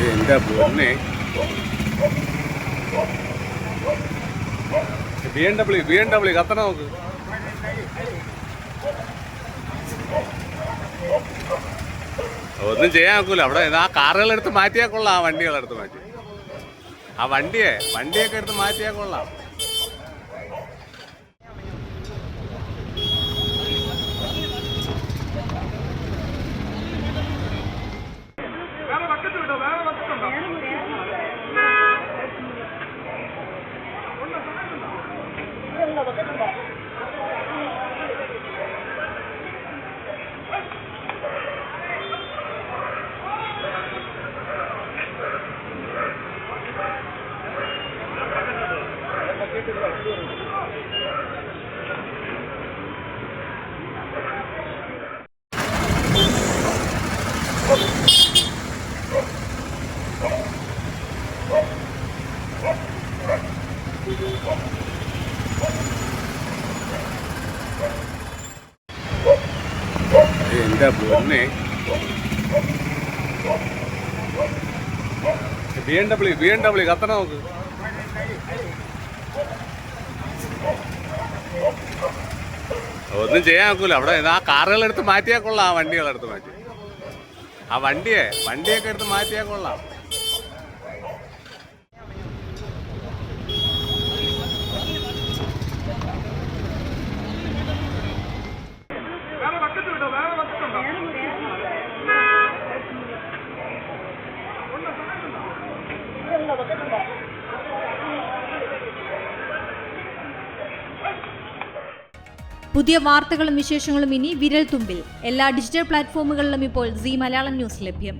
എന്റെ പൊന്നെ B M W കത്തണ നോക്ക്. ഒന്നും ചെയ്യാൻ നോക്കൂല. അവിടെ ആ കാറുകളെടുത്ത് മാറ്റിയാൽ കൊള്ളാം. ആ വണ്ടികളെടുത്ത് മാറ്റി, ആ വണ്ടിയൊക്കെ എടുത്ത് മാറ്റിയാൽ കൊള്ളാം. എന്റെ പൊന്നെ ബി എം ഡബ്ല്യു കത്തണ നോക്ക്. ഒന്നും ചെയ്യാൻ നോക്കൂല. അവിടെ ആ കാറുകളെടുത്ത് മാറ്റിയാൽ കൊള്ളാം. ആ വണ്ടികളെടുത്ത് മാറ്റി, ആ വണ്ടിയൊക്കെ എടുത്ത് മാറ്റിയാൽ കൊള്ളാം. പുതിയ വാർത്തകളും വിശേഷങ്ങളും ഇനി വിരൽ തുമ്പിൽ. എല്ലാ ഡിജിറ്റൽ പ്ലാറ്റ്ഫോമുകളിലും ഇപ്പോൾ സീ മലയാളം ന്യൂസ് ലഭ്യം.